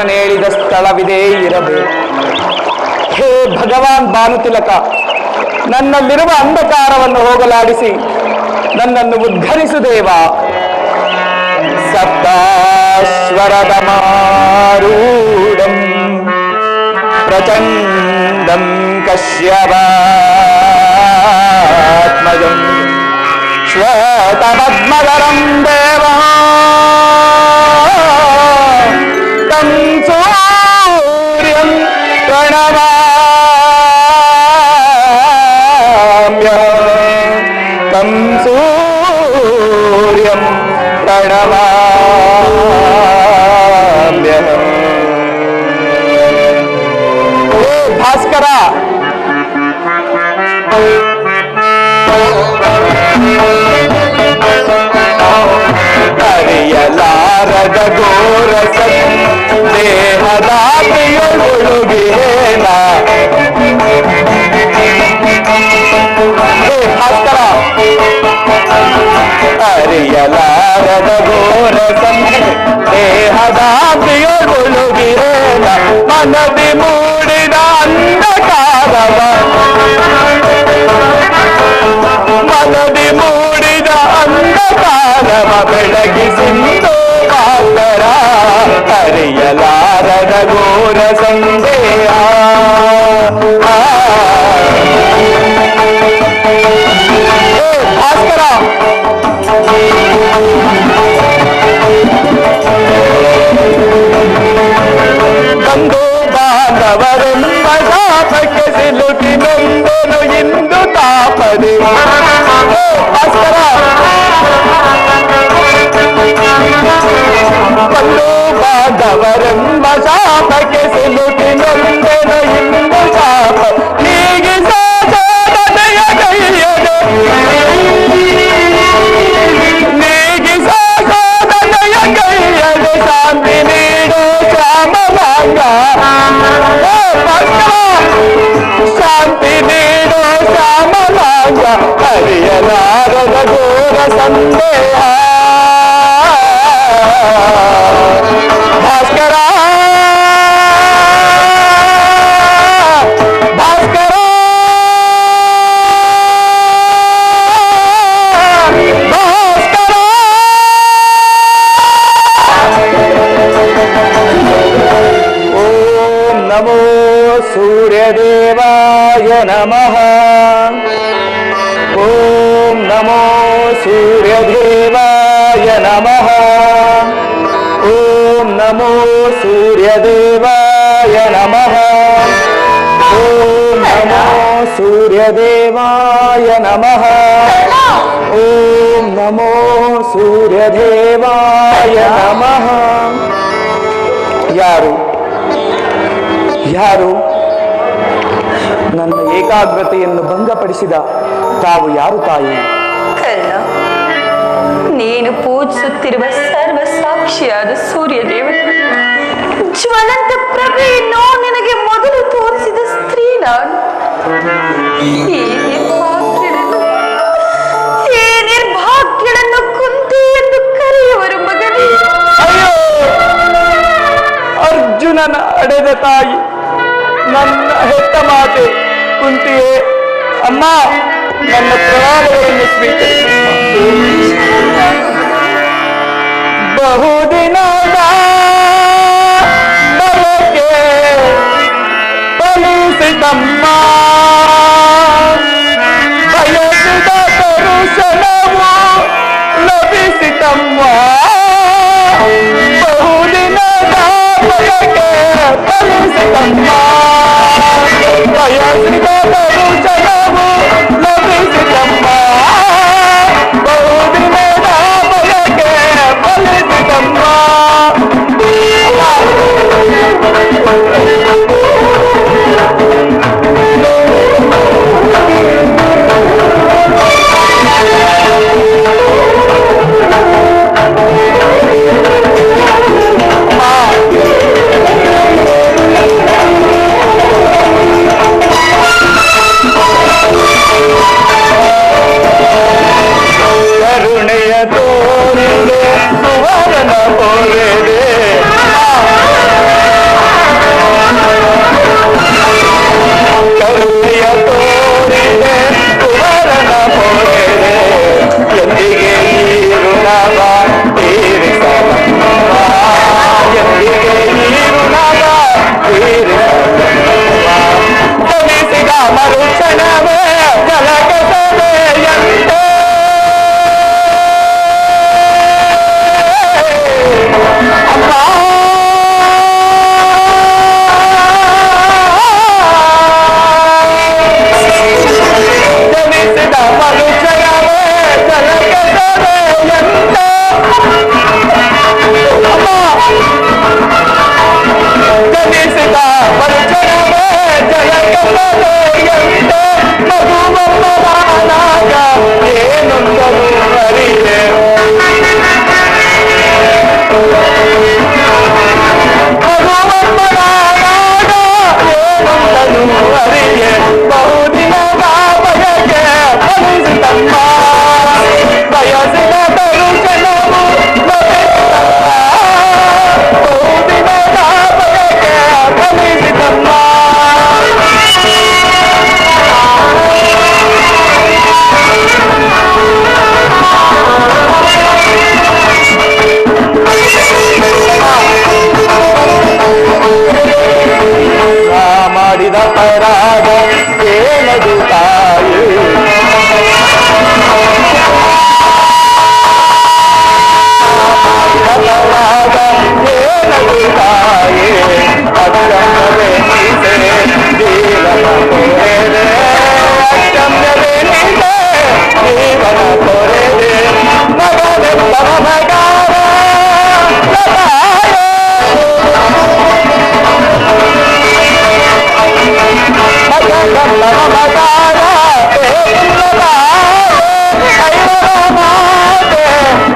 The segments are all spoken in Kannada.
ಅರ್ಜುನನು ಹೇಳಿದ ಸ್ಥಳವಿದೇ ಇರಬೇಕು. ಹೇ ಭಗವಾನ್ ಭಾನುತಿಲಕ, ನನ್ನಲ್ಲಿರುವ ಅಂಧಕಾರವನ್ನು ಹೋಗಲಾಡಿಸಿ ನನ್ನನ್ನು ಉದ್ಧರಿಸು ದೇವ. ಸಪ್ತಾಶ್ವರದ ಮಾರೂಢಂ ಪ್ರಚಂಡಂ ಕಶ್ಯಪಾತ್ಮಜಂ ಶ್ವೇತಪದ್ಮಧರಂ ದೇವ तं ಸೂರ್ಯಂ ಪ್ರಣಮಾಮ್ಯಹಂ तं ಸೂರ್ಯಂ ಪ್ರಣಮಾಮ್ಯಹಂ. ಹೇ ಭಾಸ್ಕರ, ಅರಿಯಲಾರದ ಘೋರ ದೇಹದಾತ್ರಿಯೊಳಗಿಹೇನ. ಹೇ ಭಾಸ್ಕರ, ಅರಿಯಲಾರದ ಘೋರ ದೇಹದಾತ್ರಿಯೊಳಗಿಹೇನ. ಮನದಿ ಮೂಡಿದ ಅಂಧಕಾರವ, ಮನದಿ ಮೂಡಿದ ಅಂಧಕಾರವ ಬೆಳಗಿಸಿಂದು ಭಾಸ್ಕರ. ಅರಿಯಲಾರದ ಘೋರ ಸಂದೇಹ. ಭಾಸ್ಕರ, ಬಂಧು ಬಾಂಧವರೆಂಬ ಶಾಪಕ್ಕೆ ಸಿಲುಕಿ ನೊಂದನು ಇಂದು ತಾಪದೆ. ಭಾಸ್ಕರ, ಬಂಧು ಬಾಂಧವರೆಂಬ ಶಾಪಕ್ಕೆ ಸಿಲುಕಿ ನೊಂದನು ಇಂದು ಶಾಪ ನೀಗಿಸೋದನೆಯ ಕೈಯದೆ, ನೀಗಿಸೋದನೆಯ ಕೈಯದೆ ಶಾಂತಿ ನೀಡೋ ಶ್ಯಾಮಲಾಂಗ. ಶಾಂತಿ ನೀಡೋ ಶ್ಯಾಮಲಾಂಗ. ಹರಿಯಲಾರದ ಘೋರ ಸಂದೇಹ. ಭಾಸ್ಕರ, ಭಾಸ್ಕರ, ಭಾಸ್ಕರ. ಓಂ ನಮೋ ಸೂರ್ಯದೇವಾಯ ನಮಃ. ಓಂ ನಮೋ ಸೂರ್ಯದೇವಾಯ ನಮಃ. ಓಂ ನಮೋ ಸೂರ್ಯದೇವಾಯ ನಮಃ. ಓಂ ನಮೋ ಸೂರ್ಯದೇವಾಯ ನಮಃ. ಓಂ ನಮೋ ಸೂರ್ಯದೇವಾಯ ನಮಃ. ಯಾರು ಯಾರು ನನ್ನ ಏಕಾಗ್ರತೆಯನ್ನು ಭಂಗಪಡಿಸಿದ ತಾವು ಯಾರು ತಾಯಿ? ಕರ್ಣ, ನೀನು ಪೂಜಿಸುತ್ತಿರುವ ಸರ್ವ ಸಾಕ್ಷಿಯಾದ ಸೂರ್ಯ ದೇವತೆ, ಜ್ವಲಂತ ಪ್ರಭೆಯನ್ನು ನಿನಗೆ ಮೊದಲು ತೋರಿಸಿದ ಸ್ತ್ರೀ ನಾನು. ಈ ನಿರ್ಭಾಗ್ಯಳನ್ನು ಕುಂತಿ ಎಂದು ಕರೆಯುವರು ಮಗನೇ. ಅಯ್ಯೋ, ಅರ್ಜುನನ ಅಡೆದ ತಾಯಿ, ನನ್ನ ಹೆತ್ತ ಮಾತೆ ಕುಂತಿಯೇ, ಅಮ್ಮ ನನ್ನ ಪ್ರಣಾಮಗಳನ್ನು ಸ್ವೀಕರಿಸಿ. ಬಹುದಿನದ ಬಯಕೆ ಫಲಿಸಿತಮ್ಮ, ಬಯಸಿದ ದರ್ಶನವು ಲಭಿಸಿತಮ್ಮ. ಬಹುದಿನದ ಬಯಕೆ ಫಲಿಸಿತಮ್ಮ, ಬಯಸಿದ ದರ್ಶನವು ಲಭಿಸಿತಮ್ಮ. ಬಹುದಿನದ ಬಯಕೆ ಫಲಿಸಿತಮ್ಮ. ಅಪರಾಧ ಏನದು ತಾಯಿ ಅಪರಾಧ ಏನದು ತಾಯಿ ಅಕ್ಷಮ್ಯವೇ ನೀಸೆ ಜೀವನ ಕೊರೆದೆ ಅಕ್ಷಮ್ಯವೇ ನೀಸೆ ಜೀವನ ಕೊರೆದೆ ಮಗನೆಂಬ ಮಗಾರ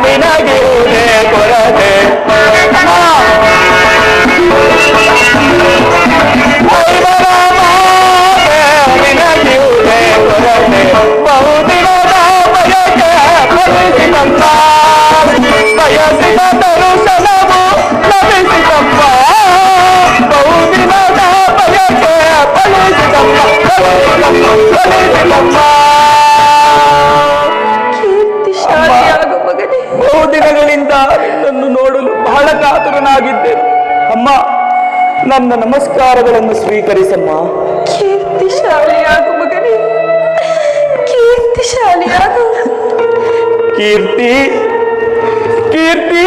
ನಿನಗಿರುವುದೇ ಕೊರತೆ ನಿನಗಿರುವುದೇ ಕೊರತೆ ಬಹುದಿನದ ಬಯಕೆ ಫಲಿಸಿತಮ್ಮ ಬಯಸಿದ ದರ್ಶನವು ಲಭಿಸಿತಮ್ಮ ಬಹುದಿನದ ಬಯಕೆ ಫಲಿಸಿತಮ್ಮ ಫಲಿಸಿತಮ್ಮ ಕೀರ್ತಿಶಾಲಿಯಾಗು ಮಗನೇ. ಬಹುದಿನಗಳಿಂದ ನಿನ್ನನ್ನು ನೋಡಲು ಬಹಳ ಕಾತುರನಾಗಿದ್ದೇನೆ ಅಮ್ಮ. ನನ್ನ ನಮಸ್ಕಾರಗಳನ್ನು ಸ್ವೀಕರಿಸಮ್ಮ. ಕೀರ್ತಿಶಾಲಿಯಾಗು ಮಗನೇ, ಕೀರ್ತಿಶಾಲಿಯಾಗು. ಕೀರ್ತಿ ಕೀರ್ತಿ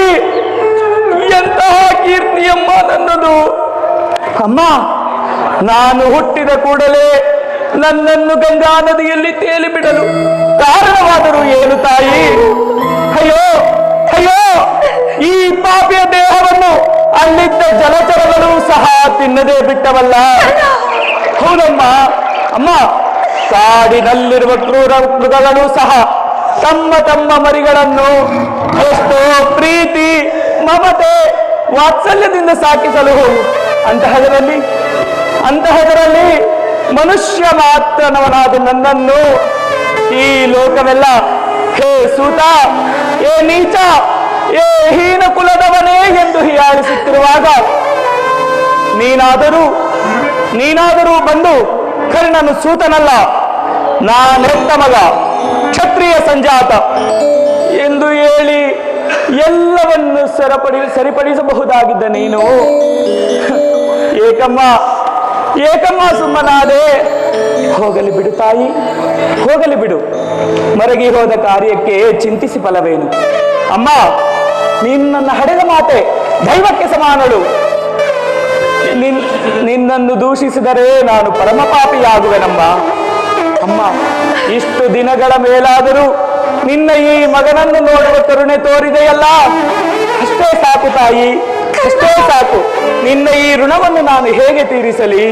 ಎಂತಹ ಕೀರ್ತಿಯಮ್ಮ ನನ್ನದು. ಅಮ್ಮ, ನಾನು ಹುಟ್ಟಿದ ಕೂಡಲೇ ನನ್ನನ್ನು ಗಂಗಾ ನದಿಯಲ್ಲಿ ತೇಲಿ ಬಿಡಲು ಕಾರಣವಾದರೂ ಏನು ತಾಯಿ? ಅಯ್ಯೋ ಅಯ್ಯೋ, ಈ ಪಾಪಿಯ ದೇಹವನ್ನು ಅಲ್ಲಿದ್ದ ಜಲಚರಗಳು ಸಹ ತಿನ್ನದೇ ಬಿಟ್ಟವಲ್ಲ. ಹೌದಮ್ಮ ಅಮ್ಮ, ಕಾಡಿನಲ್ಲಿರುವ ಕ್ರೂರ ಮೃಗಗಳು ಸಹ ತಮ್ಮ ತಮ್ಮ ಮರಿಗಳನ್ನು ಎಷ್ಟೋ ಪ್ರೀತಿ ಮಮತೆ ವಾತ್ಸಲ್ಯದಿಂದ ಸಾಕಿಸಲು ಹೋಗು. ಅಂತಹದರಲ್ಲಿ ಮನುಷ್ಯ ಮಾತ್ರನವನಾದ ನನ್ನನ್ನು ಈ ಲೋಕವೆಲ್ಲ ಹೇ ಸೂತ, ಏ ನೀಚ, ಏ ಹೀನ ಕುಲದವನೇ ಎಂದು ಹೀಯಾಳಿಸುತ್ತಿರುವಾಗ ನೀನಾದರೂ ಬಂದು ಕರ್ಣನು ಸೂತನಲ್ಲ, ನಾನೆತ್ತ ಮಗ, ಕ್ಷತ್ರಿಯ ಸಂಜಾತ ಎಂದು ಹೇಳಿ ಎಲ್ಲವನ್ನು ಸರಿಪಡಿಸಬಹುದಾಗಿದ್ದ ನೀನು ಏಕಮ್ಮ ಸುಮ್ಮನಾದೆ. ಹೋಗಲಿ ಬಿಡು ತಾಯಿ, ಹೋಗಲಿ ಬಿಡು. ಮರಗಿ ಹೋದ ಕಾರ್ಯಕ್ಕೆ ಚಿಂತಿಸಿ ಫಲವೇನು? ಅಮ್ಮ, ನಿನ್ನನ್ನು ಹಡೆದ ಮಾತೆ ದೈವಕ್ಕೆ ಸಮಾನಳು. ನಿನ್ನನ್ನು ದೂಷಿಸಿದರೆ ನಾನು ಪರಮಪಾಪಿಯಾಗುವೆನಮ್ಮ. ಅಮ್ಮ, ಇಷ್ಟು ದಿನಗಳ ಮೇಲಾದರೂ ನಿನ್ನ ಈ ಮಗನನ್ನು ನೋಡುವ ಕರುಣೆ ತೋರಿದೆಯಲ್ಲ, ಅಷ್ಟೇ ಸಾಕು ತಾಯಿ, ಅಷ್ಟೇ ಸಾಕು. ನಿನ್ನ ಈ ಋಣವನ್ನು ನಾನು ಹೇಗೆ ತೀರಿಸಲಿ?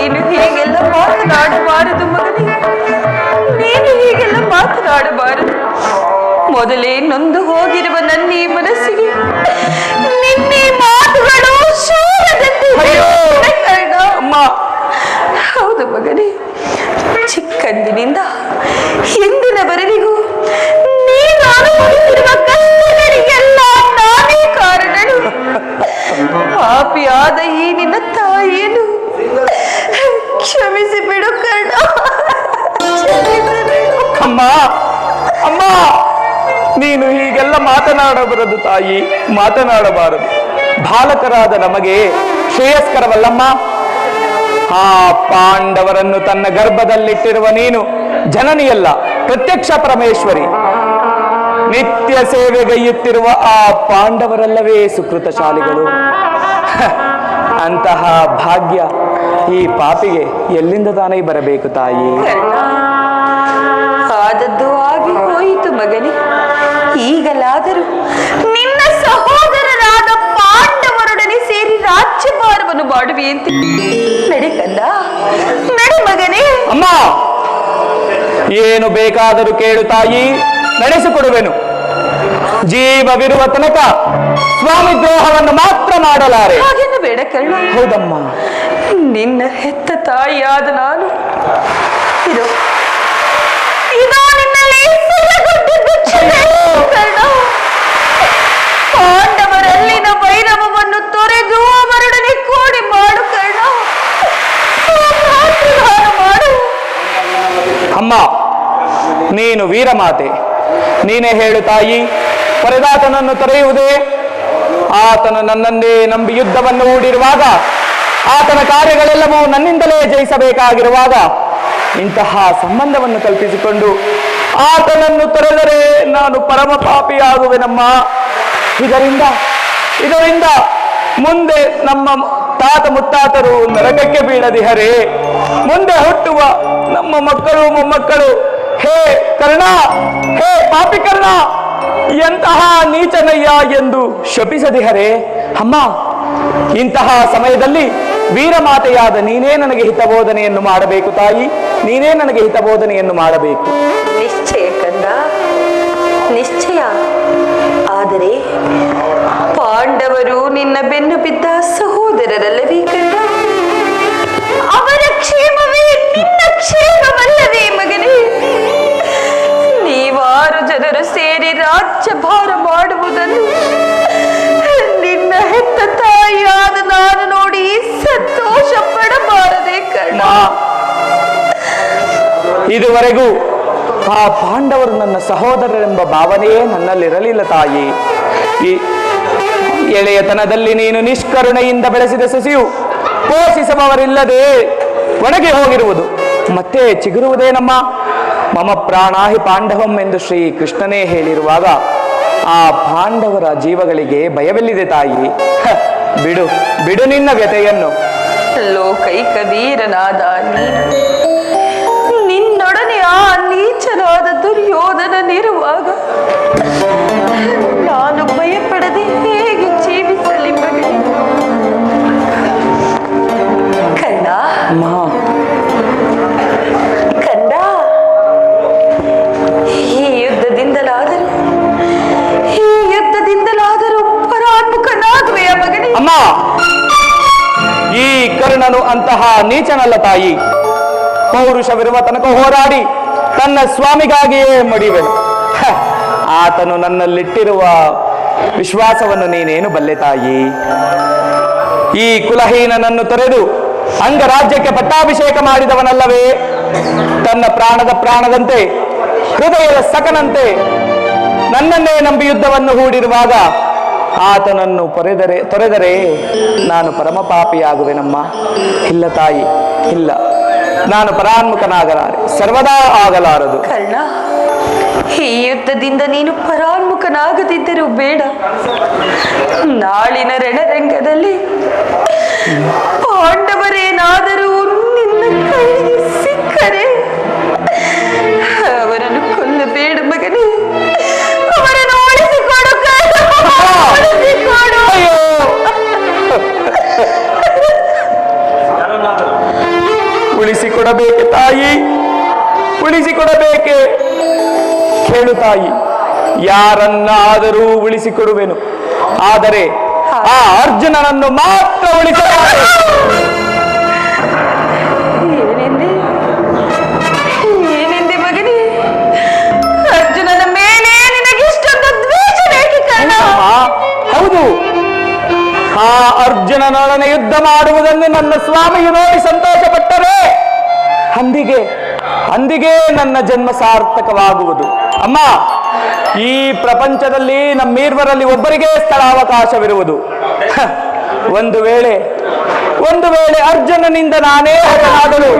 ನೀನು ಹೀಗೆಲ್ಲ ಮಾತನಾಡಬಾರದು ಮಗನೇ. ನೀನು ಹೀಗೆಲ್ಲ ಮಾತನಾಡಬಾರದು. ಮೊದಲೇ ನೊಂದು ಹೋಗಿರುವ ನನ್ನ ಈ ಮನಸ್ಸಿಗೆ ನಿನ್ನೆ ಮಾತುಗಳು ಶೂಲದಂತೆ ಕರ್ಣ. ಹೌದು ಮಗನೇ, ಚಿಕ್ಕಂದಿನಿಂದ ಎಂದಿನವರೆಗೂ ನೀನು ಅನುಭವಿಸಿರುವ ಕಷ್ಟಗಳಿಗೆಲ್ಲ ನಾನೇ ಕಾರಣನು. ಪಾಪಿಯಾದ ಈ ನಿನ್ನ ತಾಯಿಯನ್ನು ಕ್ಷಮಿಸಿ ಬಿಡು ಕರ್ಣ. ಅಮ್ಮ ಅಮ್ಮ, ನೀನು ಹೀಗೆಲ್ಲ ಮಾತನಾಡಬಾರದು ತಾಯಿ, ಮಾತನಾಡಬಾರದು. ಬಾಲಕರಾದ ನಮಗೆ ಶ್ರೇಯಸ್ಕರವಲ್ಲಮ್ಮ. ಆ ಪಾಂಡವರನ್ನು ತನ್ನ ಗರ್ಭದಲ್ಲಿಟ್ಟಿರುವ ನೀನು ಜನನಿಯಲ್ಲ, ಪ್ರತ್ಯಕ್ಷ ಪರಮೇಶ್ವರಿ. ನಿತ್ಯ ಸೇವೆಗೈಯುತ್ತಿರುವ ಆ ಪಾಂಡವರಲ್ಲವೇ ಸುಕೃತಶಾಲಿಗಳು. ಅಂತಹ ಭಾಗ್ಯ ಈ ಪಾಪಿಗೆ ಎಲ್ಲಿಂದ ತಾನೇ ಬರಬೇಕು ತಾಯಿ? ಆದದ್ದು ಆಗಿ ಹೋಯಿತು ಮಗನೇ. ಈಗಲಾದರೂ ನಿನ್ನ ಸಹೋದರರಾದ ಪಾಂಡವರೊಡನೆ ಸೇರಿ ರಾಜ್ಯಭಾರವನ್ನು ಮಾಡುವೆಯಂತೆ. ನಡೆ ಕಂದ, ನಡೆ ಮಗನೇ. ಅಮ್ಮ, ಏನು ಬೇಕಾದರೂ ಕೇಳು ತಾಯಿ, ನಡೆಸಿಕೊಡುವೆನು. ಜೀವವಿರುವ ತನಕ ಸ್ವಾಮಿ ದ್ರೋಹವನ್ನು ಮಾತ್ರ ಮಾಡಲಾರೆ. ಹಾಗೇನು ಬೇಡ ಕರ್ಣ. ಹೌದಮ್ಮ, ನಿನ್ನ ಹೆತ್ತ ತಾಯಿಯಾದ ನಾನು ಇದು ನಿನ್ನಲ್ಲಿ ಕರ್ಣ. ಪಾಂಡವರಲ್ಲಿನ ವೈರವವನ್ನು ತೊರೆದು ಅವರೊಡನೆ ಕೂಡಿ ಮಾಡು ಕರ್ಣ, ಮಾಡು. ಅಮ್ಮ, ನೀನು ವೀರಮಾತೆ, ನೀನೇ ಹೇಳು ತಾಯಿ. ಪರದಾತನನ್ನು ತೊರೆಯುವುದೇ? ಆತನು ನನ್ನನ್ನೇ ನಂಬಿ ಯುದ್ಧವನ್ನು ಹೂಡಿರುವಾಗ, ಆತನ ಕಾರ್ಯಗಳೆಲ್ಲವೂ ನನ್ನಿಂದಲೇ ಜಯಿಸಬೇಕಾಗಿರುವಾಗ ಇಂತಹ ಸಂಬಂಧವನ್ನು ಕಲ್ಪಿಸಿಕೊಂಡು ಆತನನ್ನು ತೊರೆದರೆ ನಾನು ಪರಮ ಪಾಪಿಯಾಗುವೆನಮ್ಮ. ಇದರಿಂದ ಮುಂದೆ ನಮ್ಮ ತಾತ ಮುತ್ತಾತರು ನರಕಕ್ಕೆ ಬೀಳದಿಹರೇ. ಮುಂದೆ ಹುಟ್ಟುವ ನಮ್ಮ ಮಕ್ಕಳು ಮೊಮ್ಮಕ್ಕಳು ಹೇ ಕರ್ಣ, ಹೇ ಪಾಪಿ ಕರ್ಣ, ಎಂತಹ ನೀಚನಯ್ಯ ಎಂದು ಶಪಿಸದಿಹರೇ. ಅಮ್ಮ, ಇಂತಹ ಸಮಯದಲ್ಲಿ ವೀರಮಾತೆಯಾದ ನೀನೇ ನನಗೆ ಹಿತಬೋಧನೆಯನ್ನು ಮಾಡಬೇಕು ತಾಯಿ, ನೀನೇ ನನಗೆ ಹಿತಬೋಧನೆಯನ್ನು ಮಾಡಬೇಕು. ನಿಶ್ಚಯ ಕಂದ, ನಿಶ್ಚಯ. ಆದರೆ ಪಾಂಡವರು ನಿನ್ನ ಬೆನ್ನು ಬಿದ್ದ ಸಹೋದರರಲ್ಲವೇ ಕಂದ? ಅವರ ಕ್ಷೇಮವೇ ನಿನ್ನ ಕ್ಷೇಮವಲ್ಲವೇ ಮಗನೇ? ನೀವಾರು ಜನರು ಸೇರಿ ರಾಜ್ಯಭಾರ ಮಾಡುವುದನ್ನು ನಿನ್ನ ಹೆತ್ತ ತಾಯಿಯಾದ ನಾನು ನೋಡಿ ಸಂತೋಷ ಪಡಬಾರದೆ ಕರ್ಣ. ಇದುವರೆಗೂ ಆ ಪಾಂಡವರು ನನ್ನ ಸಹೋದರರೆಂಬ ಭಾವನೆಯೇ ನನ್ನಲ್ಲಿರಲಿಲ್ಲ ತಾಯಿ. ಈ ಎಳೆಯತನದಲ್ಲಿ ನೀನು ನಿಷ್ಕರುಣೆಯಿಂದ ಬೆಳೆಸಿದ ಸಸಿಯು ಪೋಷಿಸುವವರಿಲ್ಲದೆ ಒಣಗಿ ಹೋಗಿರುವುದು ಮತ್ತೆ ಚಿಗುರುವುದೇನಮ್ಮ? ಮಮ ಪ್ರಾಣಾಹಿ ಪಾಂಡವಂ ಎಂದು ಶ್ರೀ ಕೃಷ್ಣನೇ ಹೇಳಿರುವಾಗ ಆ ಪಾಂಡವರ ಜೀವಗಳಿಗೆ ಭಯವೆಲ್ಲಿದೆ ತಾಯಿ? ಬಿಡು ಬಿಡು ನಿನ್ನ ವ್ಯತೆಯನ್ನು. ಲೋಕೈಕ ವೀರನಾದ ನಿನ್ನೊಡನೆ ಆ ನೀಚನಾದ ದುರ್ಯೋಧನನಿರುವಾಗ ನಾನು ಭಯಪಡದೆ ಹೇಗೆ ಜೀವಿಸಲಿ ಮಗನೇ? ಕಂದ, ಕಂದ, ಈ ಯುದ್ಧದಿಂದಲಾದರೂ ಪರಾತ್ಮಕನಾಗುವೆಯ ಮಗನೇ? ಅಮ್ಮ, ಈ ಕರ್ಣನು ಅಂತಹ ನೀಚನಲ್ಲ ತಾಯಿ. ಪೌರುಷವಿರುವ ತನಕ ಹೋರಾಡಿ ತನ್ನ ಸ್ವಾಮಿಗಾಗಿಯೇ ಮಡಿವೆನು. ಆತನು ನನ್ನಲ್ಲಿಟ್ಟಿರುವ ವಿಶ್ವಾಸವನ್ನು ನೀನೇನು ಬಲ್ಲೆ ತಾಯಿ? ಈ ಕುಲಹೀನನನ್ನು ತೊರೆದು ಅಂಗರಾಜ್ಯಕ್ಕೆ ಪಟ್ಟಾಭಿಷೇಕ ಮಾಡಿದವನಲ್ಲವೇ? ತನ್ನ ಪ್ರಾಣದ ಪ್ರಾಣದಂತೆ ಹೃದಯದ ಸಕನಂತೆ ನನ್ನನ್ನೇ ನಂಬಿ ಯುದ್ಧವನ್ನು ಹೂಡಿರುವಾಗ ಆತನನ್ನು ತೊರೆದರೆ ನಾನು ಪರಮಪಾಪಿಯಾಗುವೆನಮ್ಮ. ಇಲ್ಲ ತಾಯಿ, ಇಲ್ಲ, ನಾನು ಪರಾನ್ಮುಖನಾಗಲಾರೆ, ಸರ್ವದಾ ಆಗಲಾರದು. ಕರ್ಣ, ಈ ಯುದ್ಧದಿಂದ ನೀನು ಪರಾನ್ಮುಖನಾಗದಿದ್ದರೂ ಬೇಡ. ನಾಳಿನ ರಣರಂಗದಲ್ಲಿ ಪಾಂಡವರೇನಾದರೂ ನಿನ್ನ ಕೈಗೆ ಸಿಕ್ಕರೆ ಅವರನ್ನು ಕೊಲ್ಲಬೇಡ ಮಗನೇ. ಅವರನ್ನು ಉಳಿಸಿಕೊಡು ಕರ್ಣ, ಉಳಿಸಿಕೊಡು. ಉಳಿಸಿಕೊಡಬೇಕೆ ತಾಯಿ, ಉಳಿಸಿಕೊಡಬೇಕೆ? ಕೇಳು ತಾಯಿ, ಯಾರನ್ನಾದರೂ ಉಳಿಸಿಕೊಡುವೆನು, ಆದರೆ ಆ ಅರ್ಜುನನನ್ನು ಮಾತ್ರ ಉಳಿಸಲಾರೆ. ಏನೆಂದೆ ಮಗನೇ? ಅರ್ಜುನನ ಮೇಲೆ ನಿನಗಿಷ್ಟೊಂದು ದ್ವೇಷ ಬೇಕೆ ಕರ್ಣ? ಹೌದು, ಆ ಅರ್ಜುನನೊಡನೆ ಯುದ್ಧ ಮಾಡುವುದನ್ನು ನನ್ನ ಸ್ವಾಮಿಯು ನೋಡಿ ಸಂತೋಷಪಟ್ಟರೆ ಅಂದಿಗೆ ನನ್ನ ಜನ್ಮ ಸಾರ್ಥಕವಾಗುವುದು. ಅಮ್ಮ, ಈ ಪ್ರಪಂಚದಲ್ಲಿ ನಮ್ಮೀರ್ವರಲ್ಲಿ ಒಬ್ಬರಿಗೆ ಸ್ಥಳಾವಕಾಶವಿರುವುದು. ಒಂದು ವೇಳೆ ಅರ್ಜುನನಿಂದ ನಾನೇ ಹತನಾದಳು,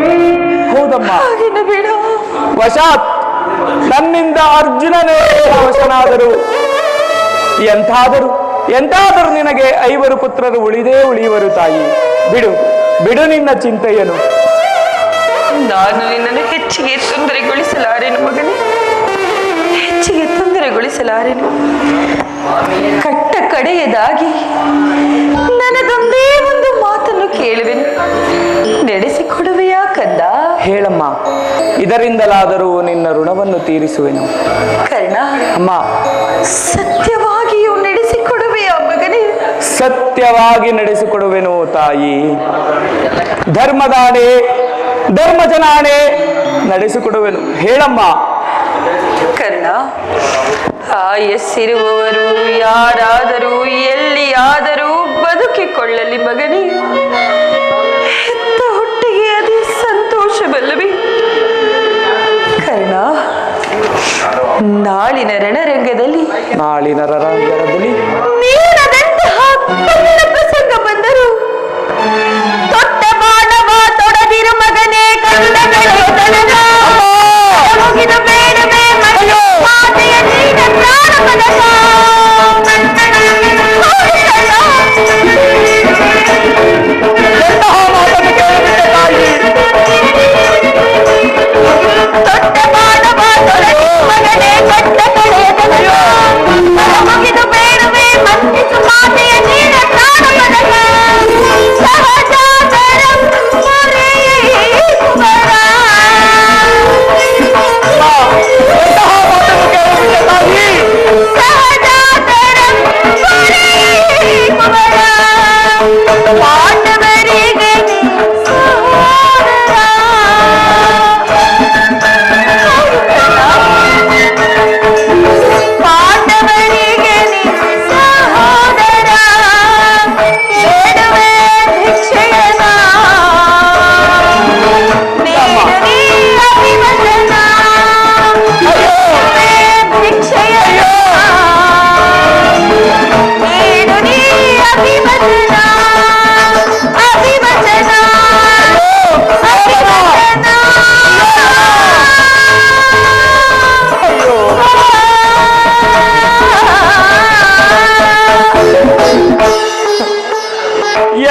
ಹೌದಮ್ಮ, ವಶಾತ್ ನನ್ನಿಂದ ಅರ್ಜುನನೇ ವಶನಾದರು, ಎಂತಾದರೂ ನಿನಗೆ 5 ಪುತ್ರರು ಉಳಿಯುವರು ತಾಯಿ. ಬಿಡು ನಿನ್ನ ಚಿಂತೆಯನು. ನಾನು ನಿನ್ನನ್ನು ಹೆಚ್ಚಿಗೆ ತೊಂದರೆಗೊಳಿಸಲಾರೆನು ಮಗನೇ, ಹೆಚ್ಚಿಗೆ ತೊಂದರೆಗೊಳಿಸಲಾರೆನು. ಕಟ್ಟ ಕಡೆಯದಾಗಿ ನನ್ನದೊಂದೇ ಒಂದು ಮಾತನ್ನು ಕೇಳುವೆನು, ನಡೆಸಿಕೊಡುವೆಯಾ ಕಂದ? ಹೇಳಮ್ಮ, ಇದರಿಂದಲಾದರೂ ನಿನ್ನ ಋಣವನ್ನು ತೀರಿಸುವೆನು. ಕರ್ಣ, ಅಮ್ಮ, ಸತ್ಯವಾಗಿಯೂ ನಡೆಸಿಕೊಡುವೆಯಾ ಮಗನೇ? ಸತ್ಯವಾಗಿ ನಡೆಸಿಕೊಡುವೆನು ತಾಯಿ. ಧರ್ಮಜನಾಣೆ ನಡೆಸಿಕೊಡುವೆನು. ಹೇಳಮ್ಮ. ಕರ್ಣ, ಆಯಸ್ಸಿರುವವರು ಯಾರಾದರೂ ಎಲ್ಲಿಯಾದರೂ ಬದುಕಿಕೊಳ್ಳಲಿ ಮಗನೇ, ಹೆತ್ತ ಹೊಟ್ಟೆಗೆ ಅದೇ ಸಂತೋಷವಲ್ಲವೇ? ಕರ್ಣ, ನಾಳಿನ ರಣರಂಗದಲ್ಲಿ ನೀನದಂತಹ ಕಣ್ಣ ಪ್ರಸಂಗ ಬಂದರು ತೊಟ್ಟ ಬಾಣವ ತೊಡದಿರು ಮಗನೇ, ಕಂದಗಳ ಮುಗಿದ ಬೇಡವೇ ಮಾತೆಯ ನೀನ ಪ್ರಾಣಪದಕ. ತೊಟ್ಟ ಬಾಣವ ತೊಡದಿರು ಮಗನೇ, ಕಟ್ಟ ಕಳೆಯದನು ಮುಗಿದ ಬೇಡವೇ ಮನ್ನಿಸು ಮಾತೆಯ ನೀನ ಪ್ರಾಣಪದಕ. ಸಹಜಾತರಂ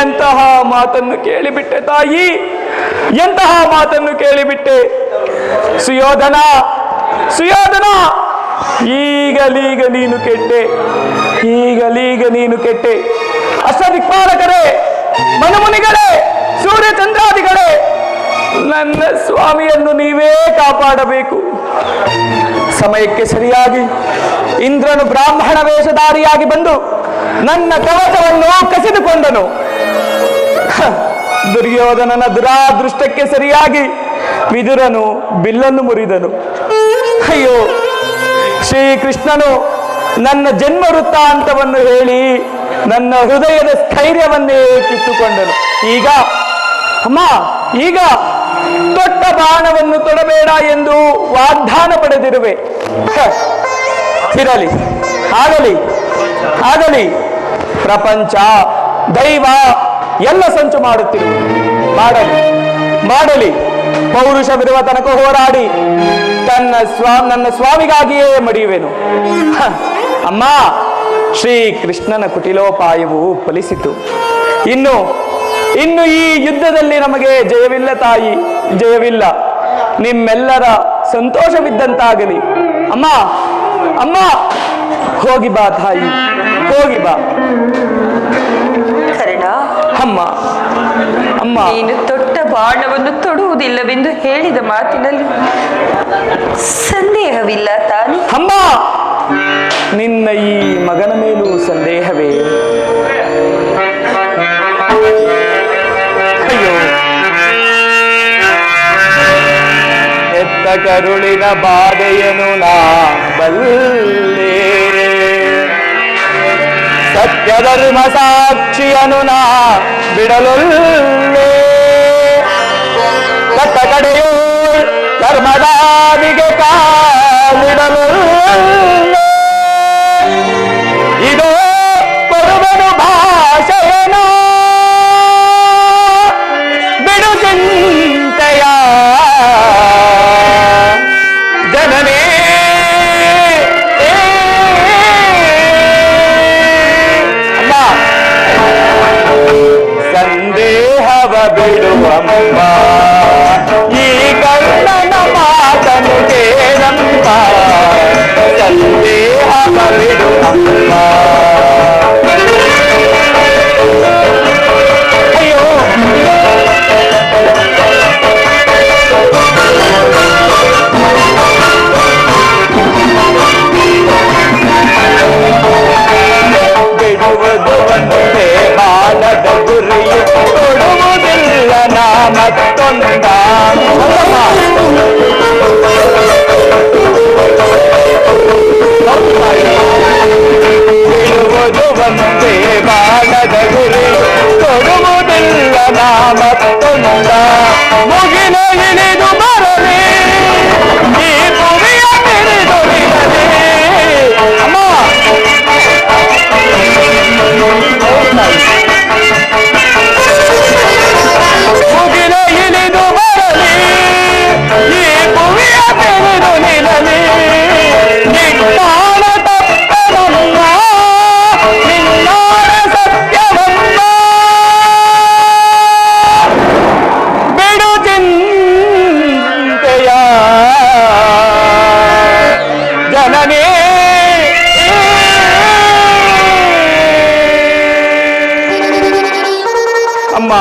ಎಂತಹ ಮಾತನ್ನು ಕೇಳಿಬಿಟ್ಟೆ ತಾಯಿ, ಎಂತಹ ಮಾತನ್ನು ಕೇಳಿಬಿಟ್ಟೆ. ಸುಯೋಧನ, ಈಗಲೀಗ ನೀನು ಕೆಟ್ಟೆ. ಅಷ್ಟದಿಕ್ಪಾಲಕರೇ, ಮನುಮುನಿಗಳೇ, ಸೂರ್ಯಚಂದ್ರಾದಿಗಳೇ, ನನ್ನ ಸ್ವಾಮಿಯನ್ನು ನೀವೇ ಕಾಪಾಡಬೇಕು. ಸಮಯಕ್ಕೆ ಸರಿಯಾಗಿ ಇಂದ್ರನು ಬ್ರಾಹ್ಮಣ ವೇಷಧಾರಿಯಾಗಿ ಬಂದು ನನ್ನ ಕವಚವನ್ನು ಕಸಿದುಕೊಂಡನು. ದುರ್ಯೋಧನನ ದುರಾದೃಷ್ಟಕ್ಕೆ ಸರಿಯಾಗಿ ವಿದುರನು ಬಿಲ್ಲನ್ನು ಮುರಿದನು. ಅಯ್ಯೋ, ಶ್ರೀಕೃಷ್ಣನು ನನ್ನ ಜನ್ಮ ವೃತ್ತಾಂತವನ್ನು ಹೇಳಿ ನನ್ನ ಹೃದಯದ ಸ್ಥೈರ್ಯವನ್ನೇ ಕಿತ್ತುಕೊಂಡನು. ಈಗ ತೊಟ್ಟ ಬಾಣವನ್ನು ತೊಡಬೇಡ ಎಂದು ವಾಗ್ದಾನ ಪಡೆದಿರುವೆ. ಇರಲಿ, ಆಗಲಿ. ಪ್ರಪಂಚ, ದೈವ ಎಲ್ಲ ಸಂಚು ಮಾಡುತ್ತಿರುವೆ. ಮಾಡಲಿ. ಪೌರುಷವಿರುವ ತನಕ ಹೋರಾಡಿ ನನ್ನ ಸ್ವಾಮಿಗಾಗಿಯೇ ಮಡಿಯುವೆನು. ಅಮ್ಮ, ಶ್ರೀಕೃಷ್ಣನ ಕುಟಿಲೋಪಾಯವು ಫಲಿಸಿತು. ಇನ್ನು ಈ ಯುದ್ಧದಲ್ಲಿ ನಮಗೆ ಜಯವಿಲ್ಲ ತಾಯಿ, ಜಯವಿಲ್ಲ. ನಿಮ್ಮೆಲ್ಲರ ಸಂತೋಷವಿದ್ದಂತಾಗಲಿ. ಅಮ್ಮ, ಹೋಗಿ ಬಾ ತಾಯಿ, ಹೋಗಿ ಬಾ. ಕರ್ಣ, ಅಮ್ಮ. ಅಮ್ಮ, ನೀನು ತೊಟ್ಟ ಬಾಣವನ್ನು ತೊಡುವುದಿಲ್ಲವೆಂದು ಹೇಳಿದ ಮಾತಿನಲ್ಲಿ ಸಂದೇಹವಿಲ್ಲ ತಾನೆ? ಅಮ್ಮ, ನಿನ್ನ ಈ ಮಗನ ಮೇಲೂ ಸಂದೇಹವೇ? ಅಯ್ಯೋ, ಎತ್ತ ಕರುಳಿನ ಬಾಧೆಯನು ನಾ ಬಲ್ಲೆ, ಸತ್ಯ ಧರ್ಮ ಸಾಕ್ಷಿಯನು ನಾ ಬಿಡಲೊಲ್ಲೆ, ಕಟ್ಟ ಕಡೆಯೋ ಧರ್ಮದಾದಿಗೆ ಕಾಲಿಡಲೊಲ್ಲೆ, ಇದೋ ಬರುವನು ಭಾಷೆಯನು ಬಿಡು ಚಿಂತೆಯ ಜನನೇ, ಅಮ್ಮ ಸಂದೇಹವ ಬಿಡುವಮ್ಮ, ಈ ಕಣ್ಣನ ಮಾತನು ಕೇಳಮ್ಮ, ಸಂದೇಹವ ಬಿಡುವಮ್ಮ. ಅಯ್ಯೋ, ಬಿಡುವುದು ಒಂದೇ ಬಾಲದ ಗುರಿಯು, ಕೊಡುವುದಿಲ್ಲ ನಾ ಮತ್ತೊಂದ. ಬಿಡುವುದು ಒಂದೇ ಬಾಲದ ಗುರಿ, ಕೊಡುವುದಿಲ್ಲ ನಾ ಮತ್ತೊಂದ. ಮುಗಿಲ ಇಳಿದು ಬರಲಿ, ಈ ಭೂಮಿಯ ತಿಳಿದು ನಿಲ್ಲಲಿ. ಅಮ್ಮ, ಮುಗಿಲ ಇಳಿದು ಬರಲಿ, ಈ ಭೂಮಿಯ ತಿಳಿದು ನಿಲ್ಲಲಿ. ನಿನ್ನಾಳ ತಪ್ಪನಮ್ಮ, ನಿನ್ನಾಳ ಸತ್ಯವಮ್ಮ, ಬಿಡು ಚಿಂತೆಯ ಜನನೇ. ಅಮ್ಮ,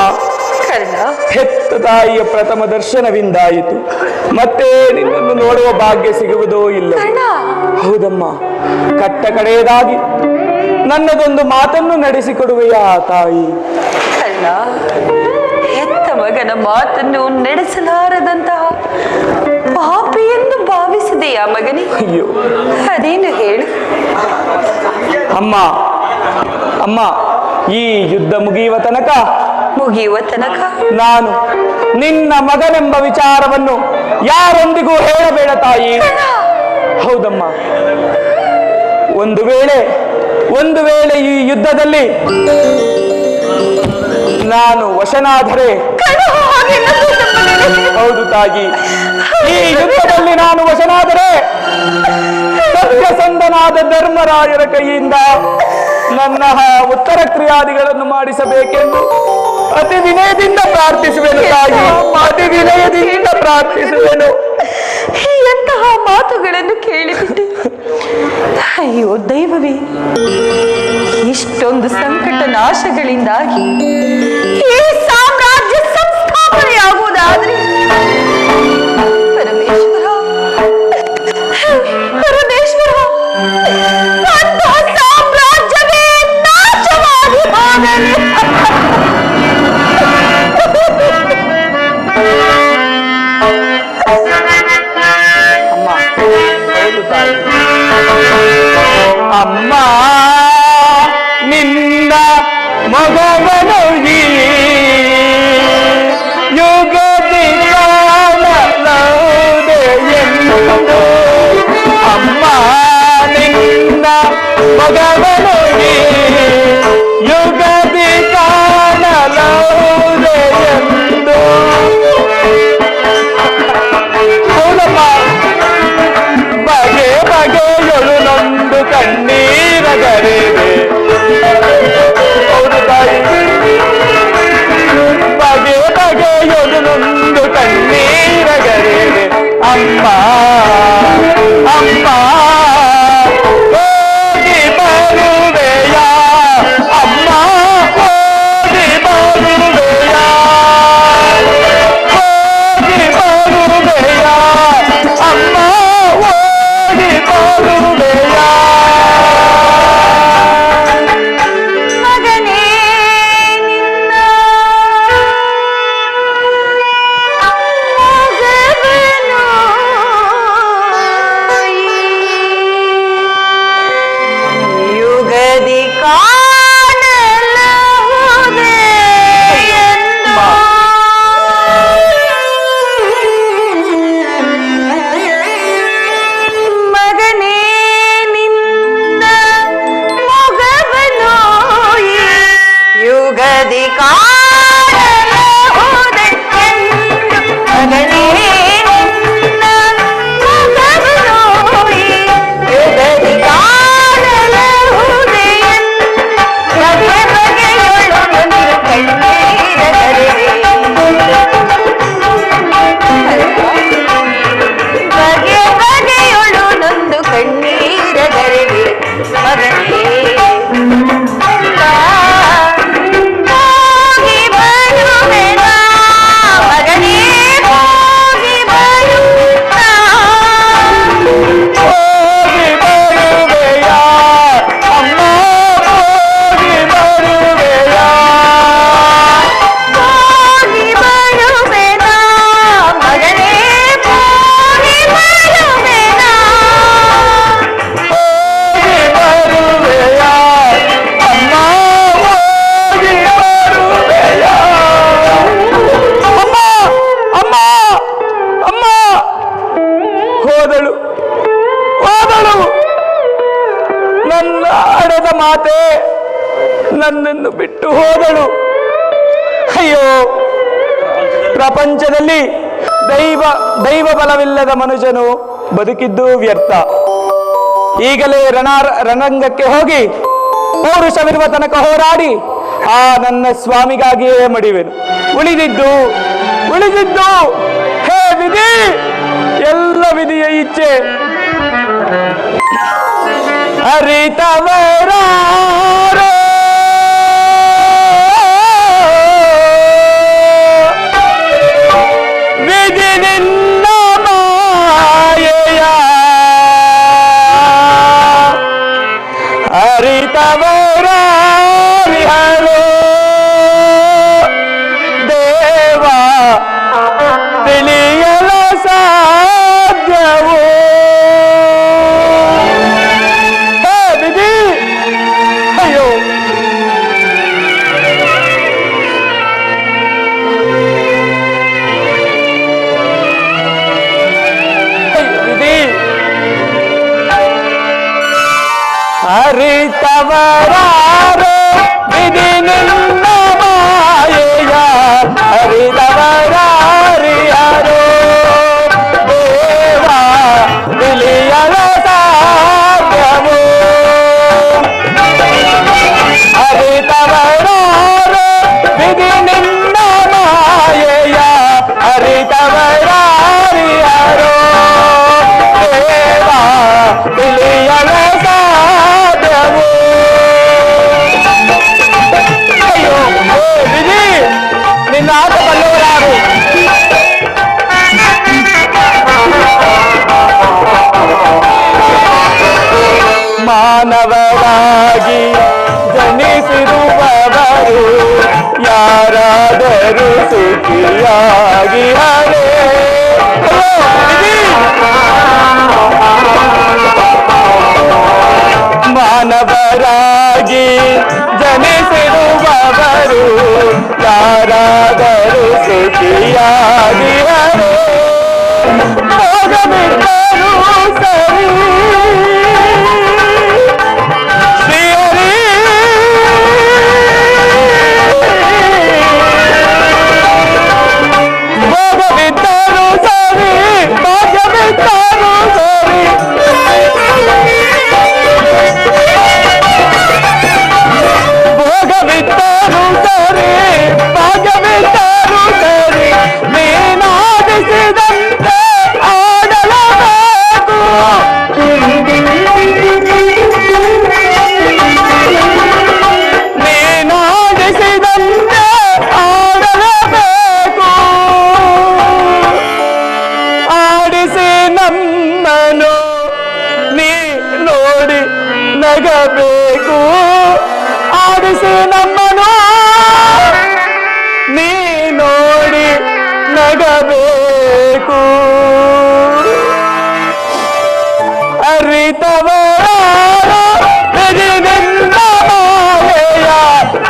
ಕರ್ಣ, ಹೆತ್ತ ತಾಯಿಯ ಪ್ರಥಮ ದರ್ಶನವಿಂದಾಯಿತು, ಮತ್ತೆ ನಿನ್ನನ್ನು ನೋಡುವ ಭಾಗ್ಯ ಸಿಗುವುದೋ ಇಲ್ಲ. ಕರ್ಣ, ಹೌದಮ್ಮ, ಕಟ್ಟ ಕಡೆಯದಾಗಿ ನನ್ನದೊಂದು ಮಾತನ್ನು ನಡೆಸಿಕೊಡುವೆಯಾ ತಾಯಿ? ಕರ್ಣ, ಹೆತ್ತ ಮಗನ ಮಾತನ್ನು ನಡೆಸಲಾರದಂತಹ ಪಾಪಿ ಎಂದು ಭಾವಿಸಿದೆಯಾ ಮಗನೇ? ಅಯ್ಯೋ, ಅದೇನು ಹೇಳು. ಅಮ್ಮ, ಅಮ್ಮ, ಈ ಯುದ್ಧ ಮುಗಿಯುವ ತನಕ ನಾನು ನಿನ್ನ ಮಗನೆಂಬ ವಿಚಾರವನ್ನು ಯಾರೊಂದಿಗೂ ಹೇಳಬೇಡ ತಾಯಿ. ಹೌದಮ್ಮ, ಒಂದು ವೇಳೆ ಈ ಯುದ್ಧದಲ್ಲಿ ನಾನು ವಶನಾದರೆ, ಹೌದು ತಾಯಿ, ಈ ಯುದ್ಧದಲ್ಲಿ ನಾನು ವಶನಾದರೆ ಸತ್ಯಸಂಧನಾದ ಧರ್ಮರಾಯರ ಕೈಯಿಂದ ನನ್ನ ಉತ್ತರ ಕ್ರಿಯಾದಿಗಳನ್ನು ಮಾಡಿಸಬೇಕೆಂದು ಅತಿ ವಿನಯದಿಂದ ಪ್ರಾರ್ಥಿಸುವೆನು ತಾಯಿ, ಅತಿ ವಿನಯದಿಂದ ಪ್ರಾರ್ಥಿಸುವೆನು. ಎಂತಹ ಮಾತುಗಳನ್ನು ಕೇಳಿಬಿಟ್ಟೆ. ಅಯ್ಯೋ ದೈವವೇ, ಇಷ್ಟೊಂದು ಸಂಕಟ ನಾಶಗಳಿಂದಾಗಿ ಈ ಸಾಮ್ರಾಜ್ಯ ಸಂಸ್ಥಾಪನೆಯಾಗುವುದಾದ್ರೆ ಪರಮೇಶ್ವರ, ಪರಮೇಶ್ವರ, ಅಂತಹ ಸಾಮ್ರಾಜ್ಯವೇ ನಾಶವಾಗಿ ಹೋಗಲಿ. ಅಮ್ಮ, ನಿನ್ನ ಮಗವನು ಈ ಯುಗದಿ ಕಾಣಲಾದೆ ಎಂದು, ಅಮ್ಮ, ನಿನ್ನ ಮಗವನು ಈ ಯುಗದಿ ಕಾಣಲಾದೆ ಎಂದು. ಹೌದಮ್ಮ, ಬಗೆ ಬಗೆಯೊಳು ನೊಂದು ಕಣ್ಣೀರಗರೆದೆ. ಹೌದು ತಾಯಿ, ಬಗೆ ಬಗೆಯೊಳು ನೊಂದು ಕಣ್ಣೀರಗರೆದೆ. ಅಮ್ಮ, ಅಮ್ಮ, ಹೋಗಿ ಬರುವೆಯಾ? ಅಮ್ಮ, ಹೋಗಿ ಬರುವೆಯಾ? ನನ್ನನ್ನು ಬಿಟ್ಟು ಹೋದಳು. ಅಯ್ಯೋ, ಪ್ರಪಂಚದಲ್ಲಿ ದೈವ ಬಲವಿಲ್ಲದ ಮನುಷ್ಯನು ಬದುಕಿದ್ದು ವ್ಯರ್ಥ. ಈಗಲೇ ರಣರಂಗಕ್ಕೆ ಹೋಗಿ ಪೌರುಷವಿರುವ ತನಕ ಹೋರಾಡಿ ಆ ನನ್ನ ಸ್ವಾಮಿಗಾಗಿಯೇ ಮಡಿವೆನು. ಉಳಿದಿದ್ದು ಹೇ ವಿಧಿ, ಎಲ್ಲ ವಿಧಿಯ ಇಚ್ಛೆ. ಅರಿತವರ ವಿಧಿ ನಿನ್ನ ಮಾಯೆಯ ಅರಿತವರ ವಿಹರೋ ದೇವ ತಿಳಿಯಲು ಸಾಧ್ಯವೋ. ಹೇ ವಿಧಿ, ಅಯ್ಯೋ ವಿಧಿ, ಅರಿತವರಾರೋ ವಿಧಿ ನಿನ್ನ ಮಾಯೆಯ ಅರಿತವರಾರಿಯರೋ ದೇವ ತಿಳಿಯಲು ಸಾಧ್ಯವೋ. ಅರಿತವರಾರೋ ವಿಧಿ ನಿನ್ನ ಮಾಯೆಯ ಅರಿತವರಾರಿಯರೋ ದೇವ ತಿಳಿಯಲು ಸಾಧ್ಯವೋ. ಅಯ್ಯೋ ವಿಧಿ, ನಿನ್ನ ಆಟ ಬಲ್ಲವರಾರು. ಮಾನವರಾಗಿ ಜನಿಸಿರುವವರು ಯಾರಾದರೂ ಸುಖಿಯಾಗಿ ಹರೇ. ಮಾನವರಾಗಿ ಜನಿಸಿರುವವರು ಯಾರಾದರೂ ಸುಖಿಯಾಗಿ ಹರೇ. ಭೋಗವಿದ್ದರೂ ಸರಿ ಶ್ರೀಹರಿ, ಭೋಗವಿದ್ದರೂ ಸರಿ ಭಾಗ್ಯವಿದ್ದರೂ ಸರಿ ಭೋಗವಿದ್ದರೂ ಸರಿ ಭಾಗ್ಯವಿದ್ದರೂ ಸರಿ ನೀನಾಡಿಸಿದಂತೆ ಆಡಲಬೇಕು. ನೀನಾಡಿಸಿದಂತೆ ಆಡಲಬೇಕು. ಆಡಿಸಿ ನಮ್ಮನು ನೀ ನೋಡಿ ನಗಬೇಕು. ಆಡಿಸಿ ನಮ್ಮನು ನೀ ನೋಡಿ ನಗಬೇಕು. ಅರಿತವರ ವಿಧಿ ನಿನ್ನ ಮಾಯೆಯ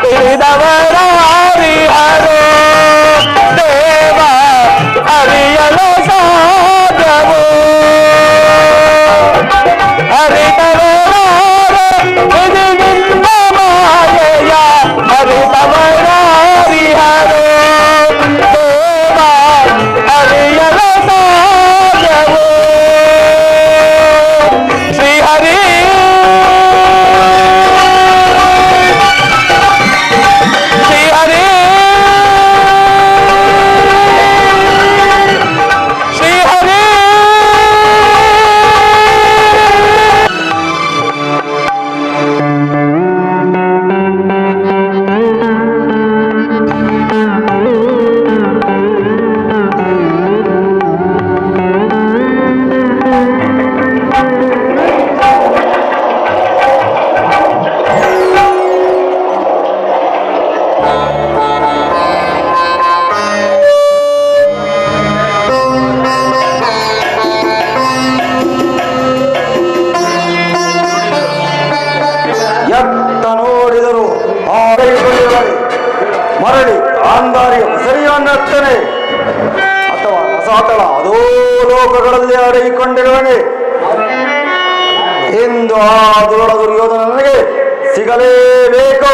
ತಿಳಿದವರಾರಿಹರೋ ದೇವ ಅರಿಯಲು ಸಾಧ್ಯವೋ. ಅರಿತವರ ವಿಧಿ ನಿನ್ನ ಮಾಯೆಯ ಅರಿತವರಾರಿಹರೋ ದೇವ ಅರಿಯಲು ಸಾಧ್ಯವೋ. ಶ್ರೀಹರಿ, ಶ್ರೀಹರಿ, ಶ್ರೀಹರಿ. ಎತ್ತ ನೋಡಿದರು ಮರಳಿ ಆಂದಾರಿಯ ಸರಿಯನ್ನತ್ತನೆ ಅಥವಾ ರಸಾತಳ ಅದೋ ಲೋಕಗಳಲ್ಲಿ ಅಡಗಿಕೊಂಡಿರುವನೆ ಎಂದು ಆ ದುರುಳ ದುರ್ಯೋಧನನಿಗೆ ಸಿಗಲೇಬೇಕು.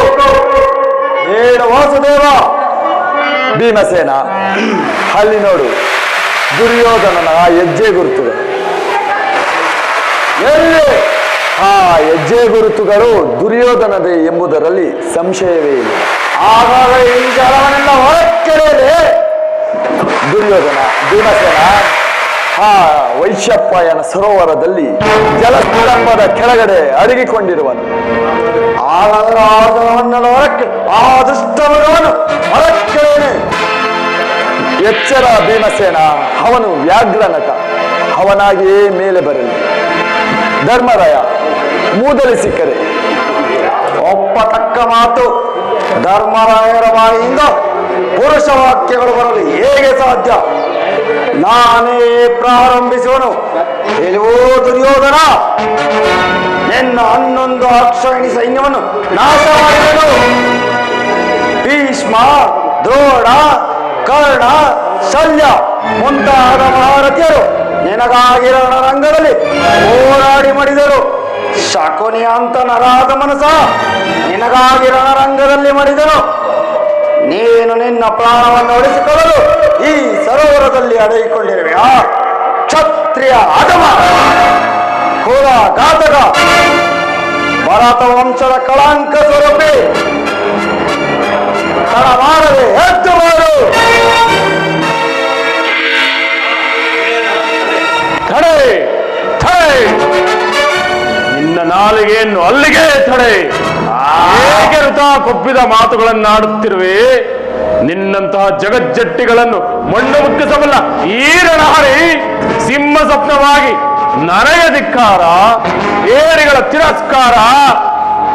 ಬೇಡ ವಾಸುದೇವ. ಭೀಮಸೇನ, ಅಲ್ಲಿ ನೋಡು, ದುರ್ಯೋಧನನ ಹೆಜ್ಜೆ ಗುರುತುಗಳು. ಎಲ್ಲಿ? ಆ ಹೆಜ್ಜೆ ಗುರುತುಗಳು ದುರ್ಯೋಧನದೇ ಎಂಬುದರಲ್ಲಿ ಸಂಶಯವೇ ಇಲ್ಲ. ಆಗಾಗ ಈ ಜಲವನ್ನೆಲ್ಲ ಹೊರಕ್ಕೆಳೆಯಲೇ. ದುರ್ಯೋಧನ ಭೀಮಸೇನ ಆ ವೈಶಂಪಾಯನ ಸರೋವರದಲ್ಲಿ ಜಲಸ್ತಂಭದ ಕೆಳಗಡೆ ಅಡಗಿಕೊಂಡಿರುವನು. ಆಗಾಗ ಆ ಜಲವನ್ನೆಲ್ಲ ಹೊರಕ್ಕೆ ಆ ದುಷ್ಟಮೃಗವನ್ನು ಹೊರಕ್ಕೆಳೆಯಲೇ. ಎಚ್ಚರ ಭೀಮಸೇನ, ಅವನು ವ್ಯಾಘ್ರ ನಟ, ಅವನಾಗಿಯೇ ಮೇಲೆ ಬರಲಿ. ಧರ್ಮರಾಯ, ಮೂದಲಿ ಸಿಕ್ಕರೆ. ಒಪ್ಪತಕ್ಕ ಮಾತು. ಧರ್ಮರಾಯರ ಬಾಯಿಯಿಂದ ಪುರುಷ ವಾಕ್ಯಗಳು ಬರಲು ಹೇಗೆ ಸಾಧ್ಯ? ನಾನೇ ಪ್ರಾರಂಭಿಸುವನು. ಎಲ್ಲಿವೋ ದುರ್ಯೋಧನ, ನಿನ್ನ 11 ಅಕ್ಷೋಹಿಣಿ ಸೈನ್ಯವನ್ನು ನಾಶ ಮಾಡಿದನು. ಭೀಷ್ಮ, ದ್ರೋಣ, ಕರ್ಣ, ಶಲ್ಯ ಮುಂತಾದ ಮಹಾರಥಿಯರು ನಿನಗಾಗಿ ರಣರಂಗದಲ್ಲಿ ಹೋರಾಡಿ ಮಾಡಿದರು. ಶಕುನಿ ಅಂತ ನರಾದ ಮನಸ ನಿನಗಾಗಿ ರಣರಂಗದಲ್ಲಿ ಮಾಡಿದನು. ನೀನು ನಿನ್ನ ಪ್ರಾಣವನ್ನು ಉಳಿಸಿಕೊಳ್ಳಲು ಈ ಸರೋವರದಲ್ಲಿ ಅಡಗಿಕೊಂಡಿರುವೆಯಾ? ಕ್ಷತ್ರಿಯ ಅಧಮ, ಕುಲ ಘಾತಕ, ಭರತ ವಂಶದ ಕಳಂಕ ಸ್ವರೂಪಿ, ತಡ ಮಾಡದೆ ಎದ್ದು ಮಾಡು. ತಡೆ ತಡೆ, ನಿನ್ನ ನಾಲಿಗೆಯನ್ನು ಅಲ್ಲಿಗೆ ತಡೆ. ಹೇಗೆ ಋತ ಕೊಬ್ಬಿದ ಮಾತುಗಳನ್ನಾಡುತ್ತಿರುವೆ? ನಿನ್ನಂತಹ ಜಗಜ್ಜಟ್ಟಿಗಳನ್ನು ಮಣ್ಣು ಮುಟ್ಟಿಸಬಲ್ಲ ಈ ರಣಹರಿ ಸಿಂಹ ಸ್ವಪ್ನವಾಗಿ ನನಗೆ ಧಿಕ್ಕಾರ, ಏರಿಗಳ ತಿರಸ್ಕಾರ.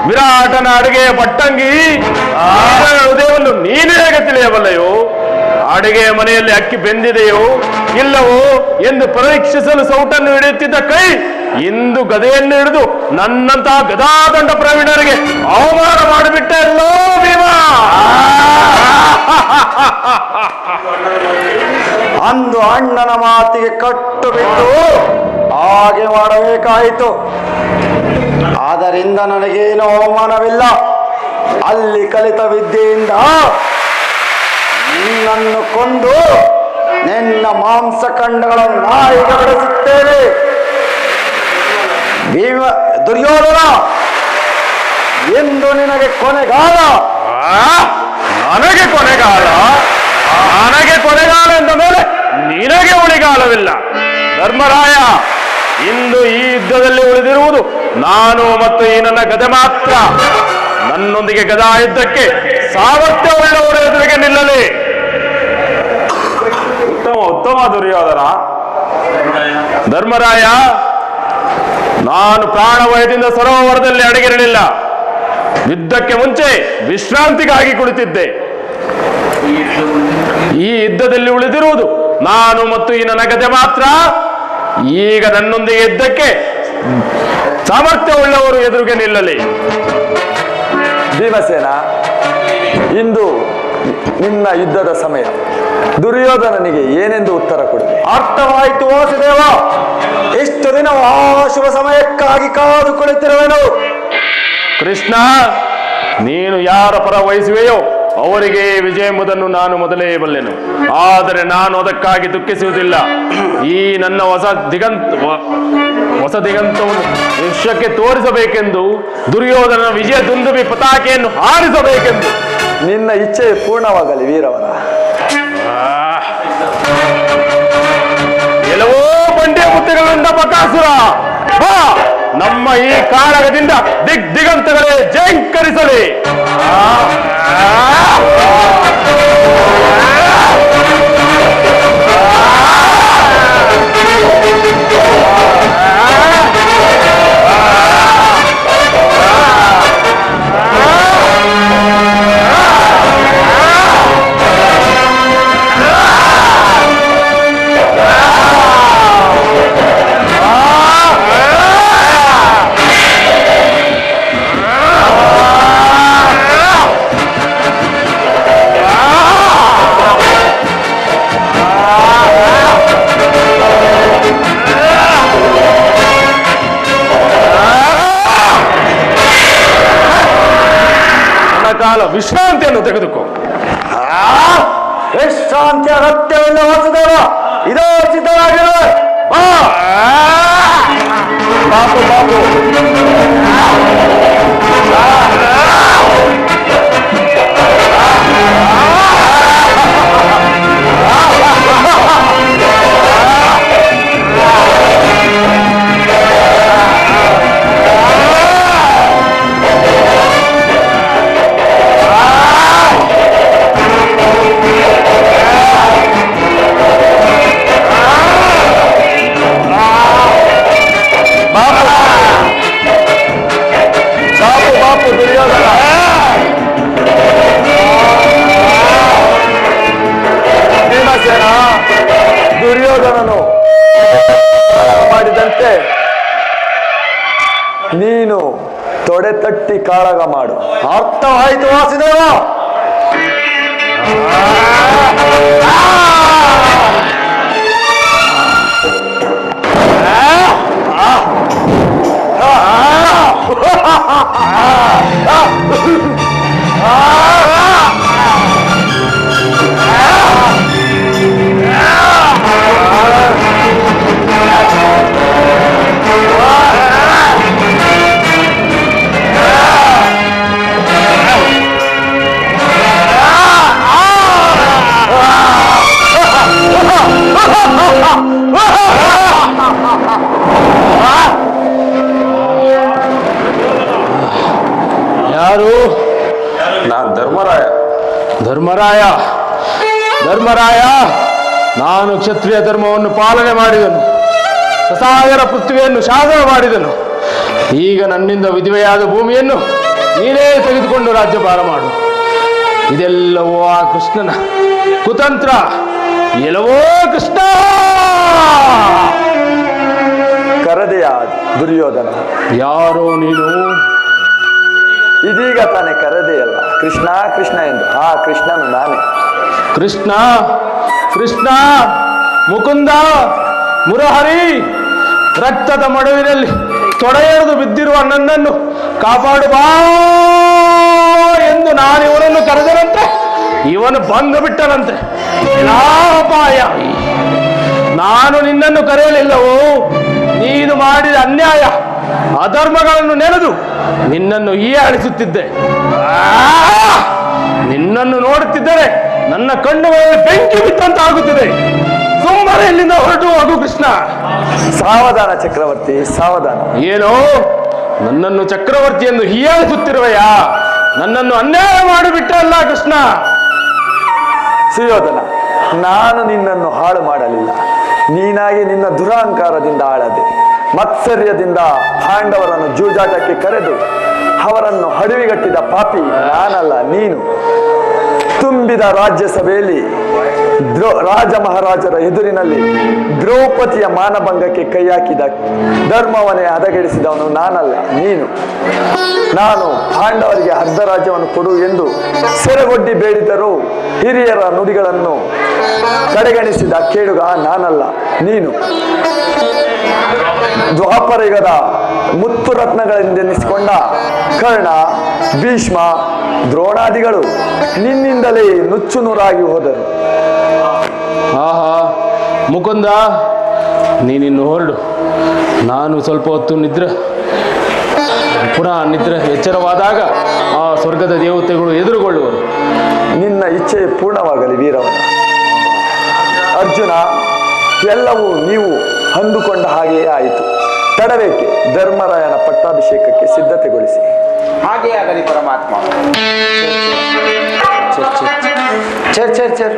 ವಿರಾಟನ ಅಡುಗೆಯ ಪಟ್ಟಂಗಿ ಹೃದಯವನ್ನು ನೀನು ಹೇಗೆ ತಿಳಿಯಬಲ್ಲೆಯೋ? ಅಡುಗೆಯ ಮನೆಯಲ್ಲಿ ಅಕ್ಕಿ ಬೆಂದಿದೆಯೋ ಇಲ್ಲವೋ ಎಂದು ಪರೀಕ್ಷಿಸಲು ಸೌಟನ್ನು ಹಿಡಿಯುತ್ತಿದ್ದ ಕೈ ಇಂದು ಗದೆಯನ್ನು ಹಿಡಿದು ನನ್ನಂತಹ ಗದಾದಂಡ ಪ್ರವೀಣರಿಗೆ ಅವಮಾನ ಮಾಡಿಬಿಟ್ಟೆಲ್ಲೋ ಭೀಮ. ಅಂದು ಅಣ್ಣನ ಮಾತಿಗೆ ಕಟ್ಟು ಬಿದ್ದು ಹಾಗೆ ಮಾಡಬೇಕಾಯಿತು. ಆದ್ದರಿಂದ ನನಗೇನು ಅವಮಾನವಿಲ್ಲ. ಅಲ್ಲಿ ಕಲಿತ ವಿದ್ಯೆಯಿಂದ ನಿನ್ನನ್ನು ಕೊಂದು ನಿನ್ನ ಮಾಂಸಖಂಡಗಳನ್ನು ನಾಯಿಗೆ ಬಿಡಿಸುತ್ತೇನೆ. ದುರ್ಯೋಧನ, ಎಂದು ನಿನಗೆ ಕೊನೆಗಾಲ. ನನಗೆ ಕೊನೆಗಾಲ? ನನಗೆ ಕೊನೆಗಾಲ ಎಂದ ಮೇಲೆ ನಿನಗೆ ಉಳಿಗಾಲವಿಲ್ಲ. ಧರ್ಮರಾಯ, ಇಂದು ಈ ಯುದ್ಧದಲ್ಲಿ ಉಳಿದಿರುವುದು ನಾನು ಮತ್ತು ಈ ನನ್ನ ಗದೆ ಮಾತ್ರ. ನನ್ನೊಂದಿಗೆ ಗದಾ ಯುದ್ಧಕ್ಕೆ ಸಾಮರ್ಥ್ಯವುಳ್ಳವರ ಎದುರಿಗೆ ನಿಲ್ಲಲಿ. ಉತ್ತಮ ಉತ್ತಮ ದುರ್ಯೋಧನ. ಧರ್ಮರಾಯ, ನಾನು ಪ್ರಾಣಭಯದಿಂದ ಸರೋವರದಲ್ಲಿ ಅಡಗಿರಲಿಲ್ಲ. ಯುದ್ಧಕ್ಕೆ ಮುಂಚೆ ವಿಶ್ರಾಂತಿಗಾಗಿ ಕುಳಿತಿದ್ದೆ. ಈ ಯುದ್ಧದಲ್ಲಿ ಉಳಿದಿರುವುದು ನಾನು ಮತ್ತು ಈ ನನ್ನ ಗದೆ ಮಾತ್ರ. ಈಗ ನನ್ನೊಂದಿಗೆ ಯುದ್ಧಕ್ಕೆ ಸಾಮರ್ಥ್ಯವುಳ್ಳವರು ಎದುರಿಗೆ ನಿಲ್ಲಲಿ. ಭೀಮಸೇನ, ಇಂದು ನಿನ್ನ ಯುದ್ಧದ ಸಮಯ. ದುರ್ಯೋಧನನಿಗೆ ಏನೆಂದು ಉತ್ತರ ಕೊಡುವೆ? ಅರ್ಥವಾಯಿತು ವಾಸುದೇವ. ಇಷ್ಟು ದಿನ ಆ ಶುಭ ಸಮಯಕ್ಕಾಗಿ ಕಾದು ಕುಳಿತಿರುವೆನು. ಕೃಷ್ಣ, ನೀನು ಯಾರ ಪರ ವಹಿಸುವೆಯೋ ಅವರಿಗೆ ವಿಜಯ ಎಂಬುದನ್ನು ನಾನು ಮೊದಲೇ ಬಲ್ಲೆನು. ಆದರೆ ನಾನು ಅದಕ್ಕಾಗಿ ದುಃಖಿಸುವುದಿಲ್ಲ. ಈ ನನ್ನ ಹೊಸ ದಿಗಂತವನ್ನು ವಿಶ್ವಕ್ಕೆ ತೋರಿಸಬೇಕೆಂದು, ದುರ್ಯೋಧನ ವಿಜಯ ದುಂದುಬಿ ಪತಾಕೆಯನ್ನು ಹಾರಿಸಬೇಕೆಂದು. ನಿನ್ನ ಇಚ್ಛೆ ಪೂರ್ಣವಾಗಲಿ ವೀರವನ. ಎಲ್ಲವೋ ಬಂಡೆಯ ಮುತ್ತೆಗಳಿಂದ ಬಕಾಸುರ, ಬಾ, ನಮ್ಮ ಈ ಕಾಳಗದಿಂದ ದಿಗ್ದಿಗಂತಗಳೇ ಜಯಂಕರಿಸಲಿ. ವಿಶ್ರಾಂತಿಯನ್ನು ತೆಗೆದುಕೋ. ವಿಶ್ರಾಂತಿ ಅಗತ್ಯವಿಲ್ಲ ವಾಸುದೇವ. ಇದೋ ಸಿದ್ಧರಾಗಿರುವೆ. ಬಾಪು ಬಾಪು ದುರ್ಯೋಧನನು ಮಾಡಿದಂತೆ ನೀನು ತೊಡೆ ತಟ್ಟಿ ಕಾಳಗ ಮಾಡು. ಅರ್ಥವಾಯಿತು ವಾಸುದೇವ? ಯಾರು? ನಾನು ಧರ್ಮರಾಯ. ಧರ್ಮರಾಯ, ಧರ್ಮರಾಯ, ನಾನು ಕ್ಷತ್ರಿಯ ಧರ್ಮವನ್ನು ಪಾಲನೆ ಮಾಡಿದನು, ಸಸಾಗರ ಪೃಥ್ವಿಯನ್ನು ಶಾಸನ ಮಾಡಿದನು. ಈಗ ನನ್ನಿಂದ ವಿಧವೆಯಾದ ಭೂಮಿಯನ್ನು ನೀನೇ ತೆಗೆದುಕೊಂಡು ರಾಜ್ಯಭಾರ ಮಾಡು. ಇದೆಲ್ಲವೋ ಆ ಕೃಷ್ಣನ ಕುತಂತ್ರ. ಎಲ್ಲವೋ ಕೃಷ್ಣ. ಕರೆದೆಯ ದುರ್ಯೋಧನ? ಯಾರೋ ನೀನು? ಇದೀಗ ತಾನೇ ಕರೆದೆಯಲ್ಲ ಕೃಷ್ಣ ಕೃಷ್ಣ ಎಂದು. ಆ ಕೃಷ್ಣನು ನಾನೇ. ಕೃಷ್ಣ, ಕೃಷ್ಣ, ಮುಕುಂದ, ಮುರಹರಿ, ರಕ್ತದ ಮಡುವಿನಲ್ಲಿ ತೊಡೆಯೆಳೆದು ಬಿದ್ದಿರುವ ನನ್ನನ್ನು ಕಾಪಾಡುವಾ ಎಂದು ನಾನು ಇವನನ್ನು ಕರೆದನಂತೆ. ಇವನು ಬಂದು ಬಿಟ್ಟನಂತೆ. ಅಪಾಯ! ನಾನು ನಿನ್ನನ್ನು ಕರೆಯಲಿಲ್ಲವೋ? ನೀನು ಮಾಡಿದ ಅನ್ಯಾಯ ಅಧರ್ಮಗಳನ್ನು ನೆನೆದು ನಿನ್ನನ್ನು ಹೀಯಾಳಿಸುತ್ತಿದ್ದೆ. ನಿನ್ನನ್ನು ನೋಡುತ್ತಿದ್ದರೆ ನನ್ನ ಕಣ್ಣುಗಳಲ್ಲಿ ಬೆಂಕಿ ಬಿತ್ತಂತಾಗುತ್ತಿದೆ. ಸುಮ್ಮನೆ ಇಲ್ಲಿಂದ ಹೊರಟು ಹೋಗು ಕೃಷ್ಣ. ಸಾವಧಾನ ಚಕ್ರವರ್ತಿ, ಸಾವಧಾನ. ಏನೋ ನನ್ನನ್ನು ಚಕ್ರವರ್ತಿ ಎಂದು ಹೀಯಾಳಿಸುತ್ತಿರುವೆಯಾ? ನನ್ನನ್ನು ಅನ್ಯಾಯ ಮಾಡಿಬಿಟ್ಟಲ್ಲ ಕೃಷ್ಣ. ಸುಯೋಧನ, ನಾನು ನಿನ್ನನ್ನು ಹಾಳು ಮಾಡಲಿಲ್ಲ. ನೀನಾಗಿ ನಿನ್ನ ದುರಹಂಕಾರದಿಂದ ಆಳದೆ, ಮತ್ಸರ್ಯದಿಂದ ಪಾಂಡವರನ್ನು ಜೂಜಾಟಕ್ಕೆ ಕರೆದು ಅವರನ್ನು ಹಡವಿಗಟ್ಟಿದ ಪಾಪಿ ನಾನಲ್ಲ, ನೀನು. ತುಂಬಿದ ರಾಜ್ಯಸಭೆಯಲ್ಲಿ ರಾಜ ಮಹಾರಾಜರ ಎದುರಿನಲ್ಲಿ ದ್ರೌಪದಿಯ ಮಾನಭಂಗಕ್ಕೆ ಕೈ ಹಾಕಿದ ಧರ್ಮವನ್ನೇ ಹದಗೆಡಿಸಿದವನು ನಾನಲ್ಲ, ನೀನು. ನಾನು ಪಾಂಡವರಿಗೆ ಅರ್ಧ ರಾಜ್ಯವನ್ನು ಕೊಡು ಎಂದು ಸೆರೆಗೊಡ್ಡಿ ಬೇಡಿದರೂ ಹಿರಿಯರ ನುಡಿಗಳನ್ನು ಕಡೆಗಣಿಸಿದ ಕೇಡುಗ ನಾನಲ್ಲ, ನೀನು. ದ್ವಾಪರಯುಗದ ಮುತ್ತು ರತ್ನಗಳೆಂದೆನಿಸಿಕೊಂಡ ಕರ್ಣ, ಭೀಷ್ಮ, ದ್ರೋಣಾದಿಗಳು ನಿನ್ನಿಂದಲೇ ನುಚ್ಚು ನೂರಾಗಿ ಹೋದರು. ಆಹಾ ಮುಕುಂದ, ನೀನಿನ್ನು ಹೊರಡು. ನಾನು ಸ್ವಲ್ಪ ಹೊತ್ತು ಪುನಃ ನಿದ್ರೆ ಎಚ್ಚರವಾದಾಗ ಆ ಸ್ವರ್ಗದ ದೇವತೆಗಳು ಎದುರುಗೊಳ್ಳುವರು. ನಿನ್ನ ಇಚ್ಛೆ ಪೂರ್ಣವಾಗಲಿ ವೀರವನ. ಅರ್ಜುನ, ಎಲ್ಲವೂ ನೀವು ಅಂದುಕೊಂಡ ಹಾಗೆಯೇ ಆಯಿತು. ತಡಬೇಕೆ? ಧರ್ಮರಾಯನ ಪಟ್ಟಾಭಿಷೇಕಕ್ಕೆ ಸಿದ್ಧತೆಗೊಳಿಸಿ. ಹಾಗೆ ಆಗಲಿ ಪರಮಾತ್ಮ. ಚರ್ ಚರ್ ಚರ್.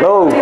ಓ